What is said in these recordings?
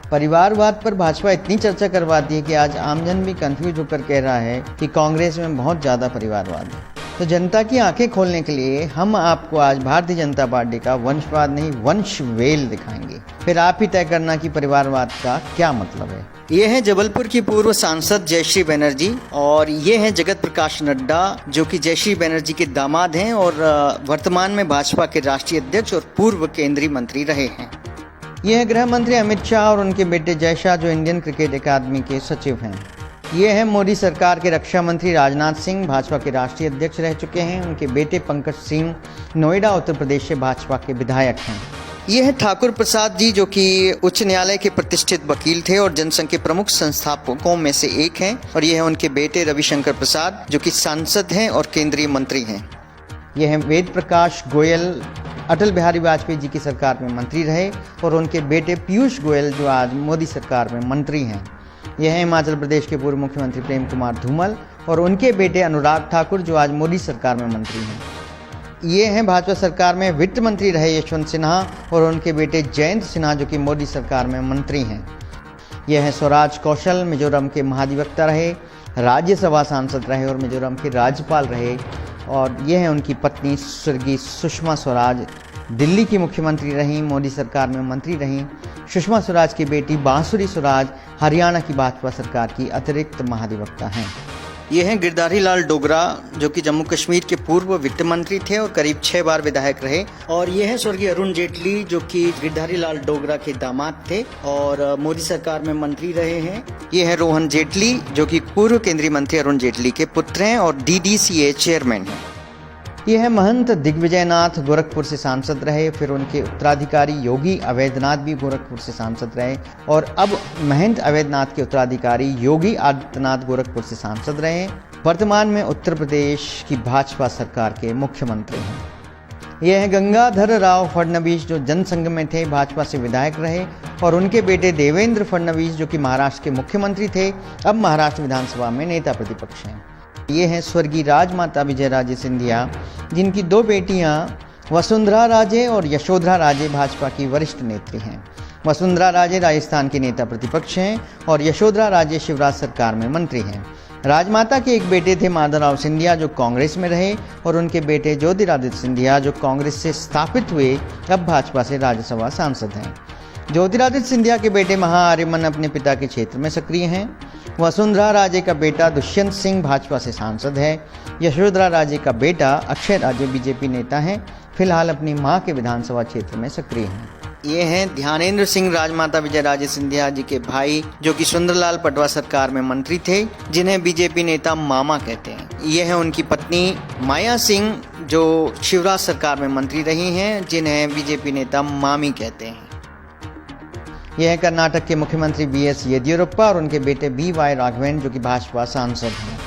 परिवारवाद पर भाजपा इतनी चर्चा करवाती है कि आज आमजन भी कंफ्यूज होकर कह रहा है कि कांग्रेस में बहुत ज़्यादा परिवारवाद है। तो जनता की आंखें खोलने के लिए हम आपको आज भारतीय जनता पार्टी का वंशवाद नहीं वंशवेल दिखाएंगे। फिर आप ही तय करना कि परिवारवाद का क्या मतलब है। ये है जबलपुर की पूर्व सांसद जयश्री बनर्जी और ये है जगत प्रकाश नड्डा जो कि जयश्री बनर्जी के दामाद हैं और वर्तमान में भाजपा के राष्ट्रीय अध्यक्ष और पूर्व केंद्रीय मंत्री रहे हैं। ये है गृह मंत्री अमित शाह और उनके बेटे जय शाह जो इंडियन क्रिकेट अकादमी के सचिव हैं। ये है मोदी सरकार के रक्षा मंत्री राजनाथ सिंह, भाजपा के राष्ट्रीय अध्यक्ष रह चुके हैं। उनके बेटे पंकज सिंह नोएडा उत्तर प्रदेश से भाजपा के विधायक हैं। ये है ठाकुर प्रसाद जी जो कि उच्च न्यायालय के प्रतिष्ठित वकील थे और जनसंघ के प्रमुख संस्थापकों में से एक हैं। और ये है उनके बेटे रविशंकर प्रसाद जो कि सांसद हैं और केंद्रीय मंत्री हैं। यह है वेद प्रकाश गोयल, अटल बिहारी वाजपेयी जी की सरकार में मंत्री रहे और उनके बेटे पीयूष गोयल जो आज मोदी सरकार में मंत्री हैं। यह है हिमाचल प्रदेश के पूर्व मुख्यमंत्री प्रेम कुमार धूमल और उनके बेटे अनुराग ठाकुर जो आज मोदी सरकार में मंत्री हैं। ये हैं भाजपा सरकार में वित्त मंत्री रहे यशवंत सिन्हा और उनके बेटे जयंत सिन्हा जो कि मोदी सरकार में मंत्री हैं। यह है स्वराज कौशल, मिजोरम के महाधिवक्ता रहे, राज्यसभा सांसद रहे और मिजोरम के राज्यपाल रहे। और यह है उनकी पत्नी स्वर्गीय सुषमा स्वराज, दिल्ली की मुख्यमंत्री रहीं, मोदी सरकार में मंत्री रहीं। सुषमा स्वराज की बेटी बांसुरी स्वराज हरियाणा की भाजपा सरकार की अतिरिक्त महाधिवक्ता हैं। ये हैं गिरधारी लाल डोगरा जो कि जम्मू कश्मीर के पूर्व वित्त मंत्री थे और करीब 6 बार विधायक रहे। और ये है स्वर्गीय अरुण जेटली जो कि गिरधारी लाल डोगरा के दामाद थे और मोदी सरकार में मंत्री रहे हैं। ये है रोहन जेटली जो कि पूर्व केंद्रीय मंत्री अरुण जेटली के पुत्र हैं और DDCA चेयरमैन हैं। ये है महंत दिग्विजयनाथ, गोरखपुर से सांसद रहे, फिर उनके उत्तराधिकारी योगी अवैधनाथ भी गोरखपुर से सांसद रहे और अब महंत अवैधनाथ के उत्तराधिकारी योगी आदित्यनाथ गोरखपुर से सांसद रहे। वर्तमान में उत्तर प्रदेश की भाजपा सरकार के मुख्यमंत्री हैं। यह है गंगाधर राव फडणवीस जो जनसंघ में थे, भाजपा से विधायक रहे और उनके बेटे देवेंद्र फडणवीस जो कि महाराष्ट्र के मुख्यमंत्री थे, अब महाराष्ट्र विधानसभा में नेता प्रतिपक्ष हैं। ये हैं स्वर्गीय राजमाता विजयराजे सिंधिया जिनकी 2 बेटियां वसुंधरा राजे और यशोधरा राजे भाजपा की वरिष्ठ नेत्री हैं। वसुंधरा राजे राजस्थान के नेता प्रतिपक्ष हैं और यशोधरा राजे शिवराज सरकार में मंत्री हैं। राजमाता के एक बेटे थे माधवराव सिंधिया जो कांग्रेस में रहे और उनके बेटे ज्योतिरादित्य सिंधिया जो कांग्रेस से स्थापित हुए अब भाजपा से राज्यसभा सांसद हैं। ज्योतिरादित्य सिंधिया के बेटे महाआर्यमन अपने पिता के क्षेत्र में सक्रिय हैं। वसुंधरा राजे का बेटा दुष्यंत सिंह भाजपा से सांसद है। यशोधरा राजे का बेटा अक्षय राजे बीजेपी नेता हैं, फिलहाल अपनी मां के विधानसभा क्षेत्र में सक्रिय हैं। ये हैं ध्यानेंद्र सिंह राजमाता विजयराजे सिंधिया जी के भाई जो कि सुंदरलाल पटवा सरकार में मंत्री थे, जिन्हें बीजेपी नेता मामा कहते हैं। ये है उनकी पत्नी माया सिंह जो शिवराज सरकार में मंत्री रही हैं, जिन्हें बीजेपी नेता मामी कहते हैं। यह है कर्नाटक के मुख्यमंत्री BS येदियुरप्पा और उनके बेटे BY राघवेंद्र जो कि भाजपा सांसद हैं।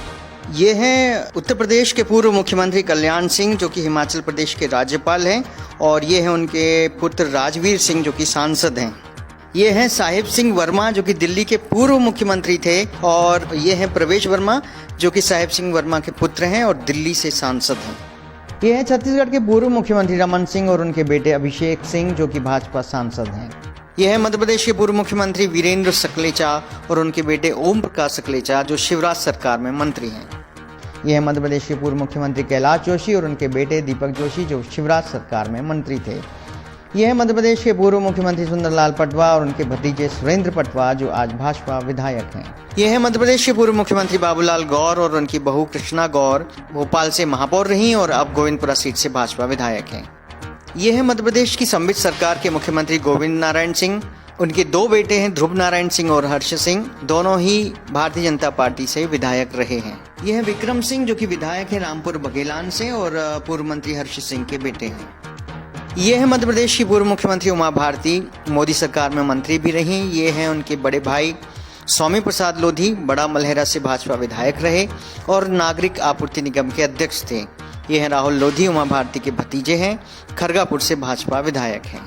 ये है उत्तर प्रदेश के पूर्व मुख्यमंत्री कल्याण सिंह जो कि हिमाचल प्रदेश के राज्यपाल हैं और ये है उनके पुत्र राजवीर सिंह जो कि सांसद हैं। ये हैं साहिब सिंह वर्मा जो कि दिल्ली के पूर्व मुख्यमंत्री थे और ये हैं प्रवेश वर्मा जो कि साहिब सिंह वर्मा के पुत्र हैं और दिल्ली से सांसद हैं। ये है छत्तीसगढ़ के पूर्व मुख्यमंत्री रमन सिंह और उनके बेटे अभिषेक सिंह जो कि भाजपा सांसद हैं। यह है मध्य प्रदेश के पूर्व मुख्यमंत्री वीरेंद्र सकलेचा और उनके बेटे ओम प्रकाश सकलेचा जो शिवराज सरकार में मंत्री हैं। यह है मध्य प्रदेश के पूर्व मुख्यमंत्री कैलाश जोशी और उनके बेटे दीपक जोशी जो शिवराज सरकार में मंत्री थे। यह है मध्य प्रदेश के पूर्व मुख्यमंत्री सुंदरलाल पटवा और उनके भतीजे सुरेंद्र पटवा जो आज भाजपा विधायक हैं। यह है मध्य प्रदेश के पूर्व मुख्यमंत्री बाबूलाल गौर और उनकी बहू कृष्णा गौर भोपाल से महापौर रहीं और अब गोविंदपुरा सीट से भाजपा विधायक हैं। ये है मध्य प्रदेश की सम्मिश्र सरकार के मुख्यमंत्री गोविंद नारायण सिंह। उनके 2 बेटे हैं ध्रुव नारायण सिंह और हर्ष सिंह, दोनों ही भारतीय जनता पार्टी से विधायक रहे हैं। ये है विक्रम सिंह जो कि विधायक हैं रामपुर बघेलान से और पूर्व मंत्री हर्ष सिंह के बेटे हैं। ये है मध्य प्रदेश की पूर्व मुख्यमंत्री उमा भारती, मोदी सरकार में मंत्री भी रहीं। ये हैं उनके बड़े भाई स्वामी प्रसाद लोधी, बड़ा मलहरा से भाजपा विधायक रहे और नागरिक आपूर्ति निगम के अध्यक्ष थे। ये हैं राहुल लोधी, उमा भारती के भतीजे हैं, खरगापुर से भाजपा विधायक हैं।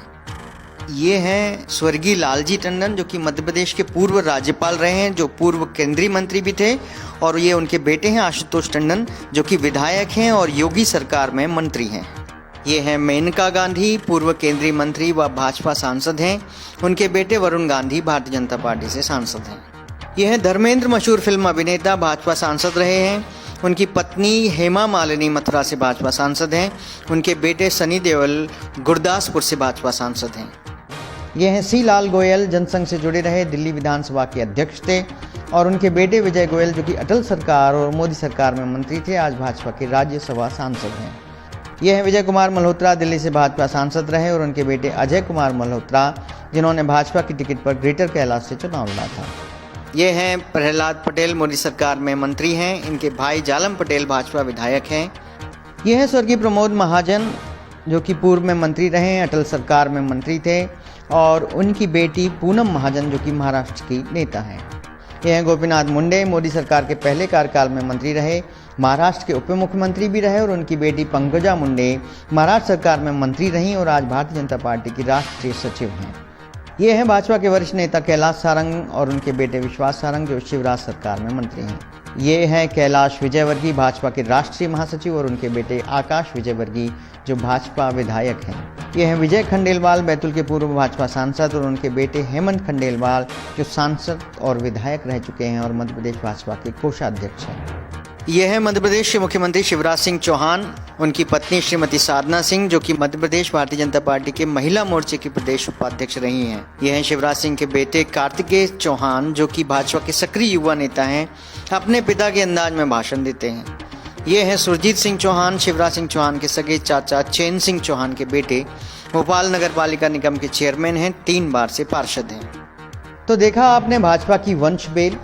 ये हैं स्वर्गीय लालजी टंडन जो कि मध्य प्रदेश के पूर्व राज्यपाल रहे हैं, जो पूर्व केंद्रीय मंत्री भी थे और ये उनके बेटे हैं आशुतोष टंडन जो कि विधायक हैं और योगी सरकार में मंत्री हैं। ये हैं मेनका गांधी, पूर्व केंद्रीय मंत्री व भाजपा सांसद हैं। उनके बेटे वरुण गांधी भारतीय जनता पार्टी से सांसद हैं। ये हैं धर्मेंद्र, मशहूर फिल्म अभिनेता, भाजपा सांसद रहे हैं। उनकी पत्नी हेमा मालिनी मथुरा से भाजपा सांसद हैं। उनके बेटे सनी देओल गुरदासपुर से भाजपा सांसद हैं। ये हैं सी लाल गोयल, जनसंघ से जुड़े रहे, दिल्ली विधानसभा के अध्यक्ष थे। और उनके बेटे विजय गोयल, जो कि अटल सरकार और मोदी सरकार में मंत्री थे, आज भाजपा के राज्यसभा सांसद हैं। ये हैं विजय कुमार मल्होत्रा, दिल्ली से भाजपा सांसद रहे, और उनके बेटे अजय कुमार मल्होत्रा, जिन्होंने भाजपा की टिकट पर ग्रेटर कैलाश से चुनाव लड़ा था। ये हैं प्रहलाद पटेल, मोदी सरकार में मंत्री हैं। इनके भाई जालम पटेल भाजपा विधायक हैं। ये हैं स्वर्गीय प्रमोद महाजन, जो कि पूर्व में मंत्री रहे, अटल सरकार में मंत्री थे, और उनकी बेटी पूनम महाजन, जो कि महाराष्ट्र की नेता हैं। ये हैं गोपीनाथ मुंडे, मोदी सरकार के पहले कार्यकाल में मंत्री रहे, महाराष्ट्र के उप मुख्यमंत्री भी रहे, और उनकी बेटी पंकजा मुंडे महाराष्ट्र सरकार में मंत्री रहीं और आज भारतीय जनता पार्टी की राष्ट्रीय सचिव हैं। ये हैं भाजपा के वरिष्ठ नेता कैलाश सारंग और उनके बेटे विश्वास सारंग, जो शिवराज सरकार में मंत्री हैं। ये हैं कैलाश विजयवर्गीय, भाजपा के राष्ट्रीय महासचिव, और उनके बेटे आकाश विजयवर्गीय, जो भाजपा विधायक हैं। ये हैं विजय खंडेलवाल, बैतूल के पूर्व भाजपा सांसद, और उनके बेटे हेमंत खंडेलवाल, जो सांसद और विधायक रह चुके हैं और मध्य प्रदेश भाजपा के कोषाध्यक्ष हैं। ये है मध्य प्रदेश के मुख्यमंत्री शिवराज सिंह चौहान, उनकी पत्नी श्रीमती साधना सिंह, जो कि मध्य प्रदेश भारतीय जनता पार्टी के महिला मोर्चे की प्रदेश उपाध्यक्ष रही हैं। ये हैं शिवराज सिंह के बेटे कार्तिकेय चौहान, जो कि भाजपा के सक्रिय युवा नेता हैं, अपने पिता के अंदाज में भाषण देते हैं। ये हैं सुरजीत सिंह चौहान, शिवराज सिंह चौहान के सगे चाचा चैन सिंह चौहान के बेटे, भोपाल नगर पालिका निगम के चेयरमैन हैं, 3 बार से पार्षद हैं। तो देखा आपने भाजपा की वंश बेल,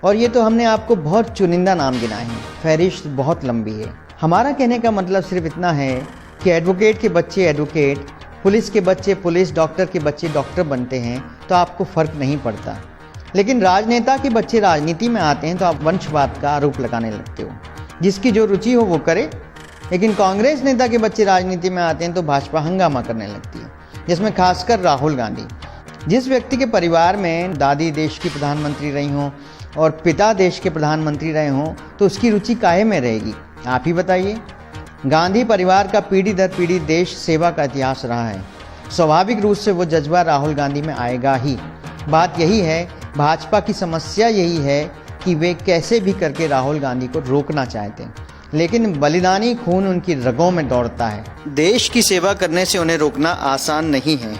और ये तो हमने आपको बहुत चुनिंदा नाम गिनाए हैं, फहरिस्त बहुत लंबी है। हमारा कहने का मतलब सिर्फ इतना है कि एडवोकेट के बच्चे एडवोकेट, पुलिस के बच्चे पुलिस, डॉक्टर के बच्चे डॉक्टर बनते हैं तो आपको फर्क नहीं पड़ता, लेकिन राजनेता के बच्चे राजनीति में आते हैं तो आप वंशवाद का आरोप लगाने लगते हो। जिसकी जो रुचि हो वो करे, लेकिन कांग्रेस नेता के बच्चे राजनीति में आते हैं तो भाजपा हंगामा करने लगती है, जिसमें खासकर राहुल गांधी। जिस व्यक्ति के परिवार में दादी देश की प्रधानमंत्री रही हों और पिता देश के प्रधानमंत्री रहे हों तो उसकी रुचि काहे में रहेगी, आप ही बताइए। गांधी परिवार का पीढ़ी दर पीढ़ी देश सेवा का इतिहास रहा है, स्वाभाविक रूप से वो जज्बा राहुल गांधी में आएगा ही। बात यही है, भाजपा की समस्या यही है कि वे कैसे भी करके राहुल गांधी को रोकना चाहते हैं, लेकिन बलिदानी खून उनकी रगों में दौड़ता है। देश की सेवा करने से उन्हें रोकना आसान नहीं है।